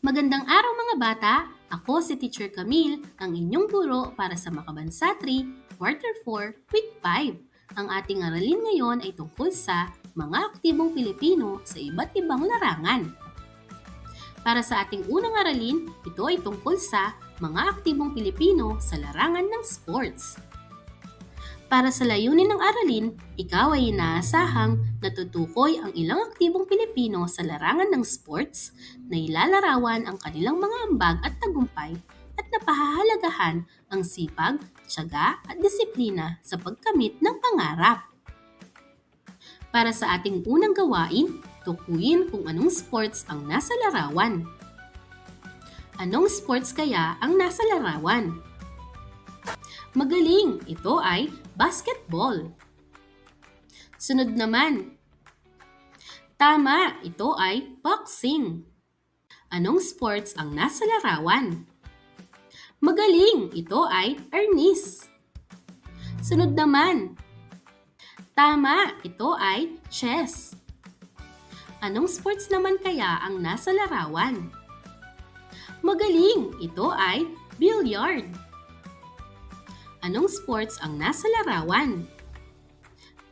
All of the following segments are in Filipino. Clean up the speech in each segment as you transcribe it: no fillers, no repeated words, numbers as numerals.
Magandang araw mga bata! Ako si Teacher Camille, ang inyong guro para sa Makabansa 3, Quarter 4, Week 5. Ang ating aralin ngayon ay tungkol sa mga aktibong Pilipino sa iba't ibang larangan. Para sa ating unang aralin, ito ay tungkol sa mga aktibong Pilipino sa larangan ng sports. Para sa layunin ng aralin, ikaw ay inaasahang natutukoy ang ilang aktibong Pilipino sa larangan ng sports na ilalarawan ang kanilang mga ambag at tagumpay at napahahalagahan ang sipag, tiyaga at disiplina sa pagkamit ng pangarap. Para sa ating unang gawain, tukuyin kung anong sports ang nasa larawan. Anong sports kaya ang nasa larawan? Magaling! Ito ay basketball. Sunod naman. Tama! Ito ay boxing. Anong sports ang nasa larawan? Magaling! Ito ay arnis. Sunod naman. Tama! Ito ay chess. Anong sports naman kaya ang nasa larawan? Magaling! Ito ay billiard. Anong sports ang nasa larawan?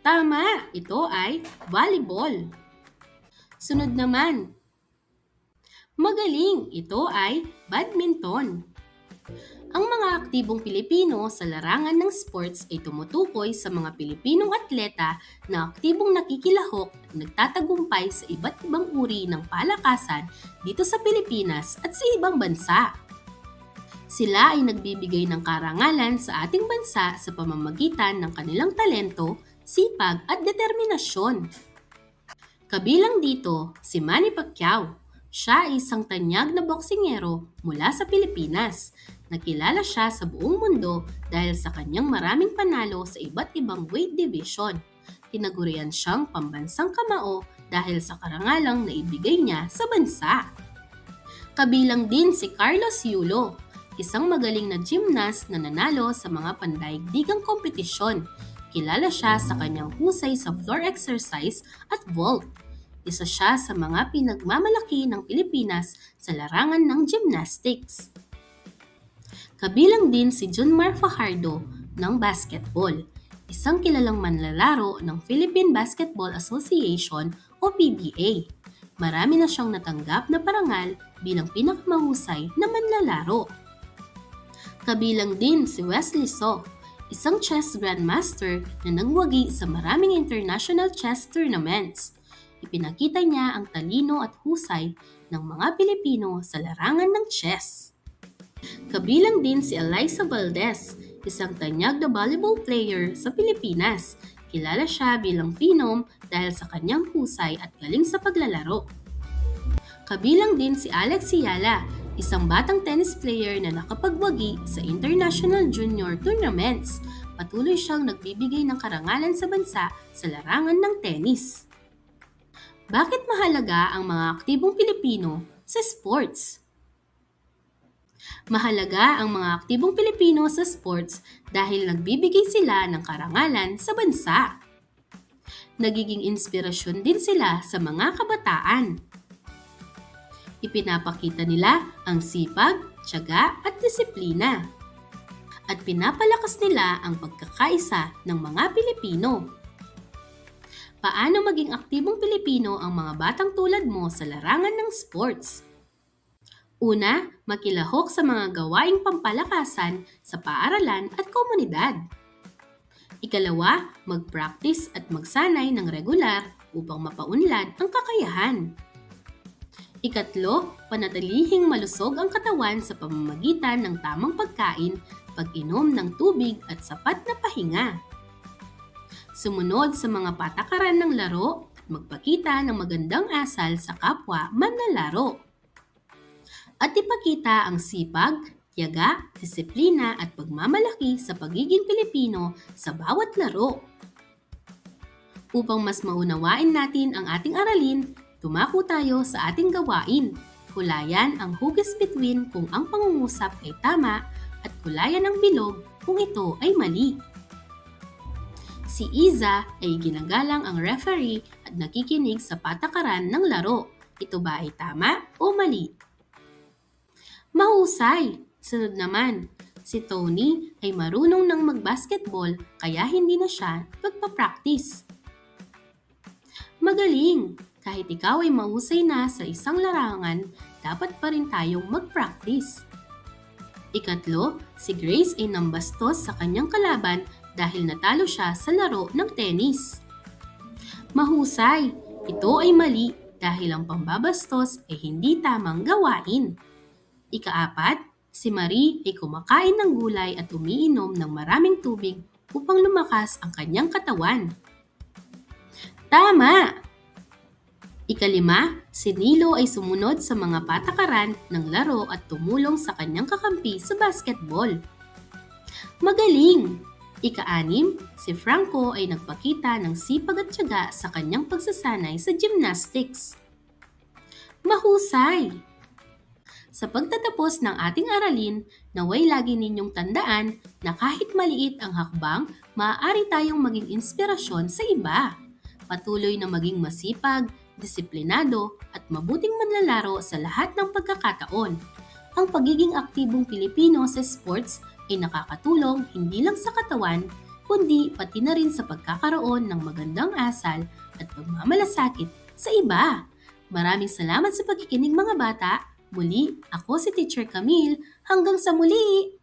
Tama! Ito ay volleyball. Sunod naman. Magaling! Ito ay badminton. Ang mga aktibong Pilipino sa larangan ng sports ay tumutukoy sa mga Pilipinong atleta na aktibong nakikilahok at nagtatagumpay sa iba't ibang uri ng palakasan dito sa Pilipinas at sa ibang bansa. Sila ay nagbibigay ng karangalan sa ating bansa sa pamamagitan ng kanilang talento, sipag at determinasyon. Kabilang dito si Manny Pacquiao. Siya ay isang tanyag na boksingero mula sa Pilipinas. Nakilala siya sa buong mundo dahil sa kanyang maraming panalo sa iba't ibang weight division. Tinagurian siyang pambansang kamao dahil sa karangalang na ibigay niya sa bansa. Kabilang din si Carlos Yulo, isang magaling na gymnast na nanalo sa mga pandaigdigang kompetisyon. Kilala siya sa kanyang husay sa floor exercise at vault. Isa siya sa mga pinagmamalaki ng Pilipinas sa larangan ng gymnastics. Kabilang din si Junmar Fajardo ng basketball, isang kilalang manlalaro ng Philippine Basketball Association o PBA. Marami na siyang natanggap na parangal bilang pinakamahusay na manlalaro. Kabilang din si Wesley So, isang chess grandmaster na nagwagi sa maraming international chess tournaments. Ipinakita niya ang talino at husay ng mga Pilipino sa larangan ng chess. Kabilang din si Eliza Valdez, isang tanyag na volleyball player sa Pilipinas. Kilala siya bilang phenom dahil sa kanyang husay at galing sa paglalaro. Kabilang din si Alex Yala, isang batang tennis player na nakapagwagi sa international junior tournaments. Patuloy siyang nagbibigay ng karangalan sa bansa sa larangan ng tennis. Bakit mahalaga ang mga aktibong Pilipino sa sports? Mahalaga ang mga aktibong Pilipino sa sports dahil nagbibigay sila ng karangalan sa bansa. Nagiging inspirasyon din sila sa mga kabataan. Ipinapakita nila ang sipag, tiyaga at disiplina. At pinapalakas nila ang pagkakaisa ng mga Pilipino. Paano maging aktibong Pilipino ang mga batang tulad mo sa larangan ng sports? Una, makilahok sa mga gawaing pampalakasan sa paaralan at komunidad. Ikalawa, mag-practice at magsanay ng regular upang mapaunlad ang kakayahan. Ikatlo, panatilihing malusog ang katawan sa pamamagitan ng tamang pagkain, pag-inom ng tubig at sapat na pahinga. Sumunod sa mga patakaran ng laro at magpakita ng magandang asal sa kapwa manlalaro. At ipakita ang sipag, tiyaga, disiplina at pagmamalaki sa pagiging Pilipino sa bawat laro. Upang mas maunawain natin ang ating aralin, tumako tayo sa ating gawain. Kulayan ang hugis between kung ang pangungusap ay tama at kulayan ang bilog kung ito ay mali. Si Iza ay ginagalang ang referee at nakikinig sa patakaran ng laro. Ito ba ay tama o mali? Mahusay! Sunod naman, si Tony ay marunong ng mag-basketball kaya hindi na siya magpa-practice. Magaling! Kahit ikaw ay mahusay na sa isang larangan, dapat pa rin tayong mag-practice. Ikatlo, si Grace ay nambastos sa kanyang kalaban dahil natalo siya sa laro ng tennis. Mahusay! Ito ay mali dahil ang pambabastos ay hindi tamang gawain. Ikaapat, si Marie ay kumakain ng gulay at umiinom ng maraming tubig upang lumakas ang kanyang katawan. Tama! Ikalima, si Nilo ay sumunod sa mga patakaran ng laro at tumulong sa kanyang kakampi sa basketball. Magaling! Ika-anim, si Franco ay nagpakita ng sipag at tiyaga sa kanyang pagsasanay sa gymnastics. Mahusay! Sa pagtatapos ng ating aralin, naway lagi ninyong tandaan na kahit maliit ang hakbang, maaari tayong maging inspirasyon sa iba. Patuloy na maging masipag, disiplinado at mabuting manlalaro sa lahat ng pagkakataon. Ang pagiging aktibong Pilipino sa sports ay nakakatulong hindi lang sa katawan, kundi pati na rin sa pagkakaroon ng magandang asal at pagmamalasakit sa iba. Maraming salamat sa pagkikinig mga bata. Muli, ako si Teacher Camille. Hanggang sa muli!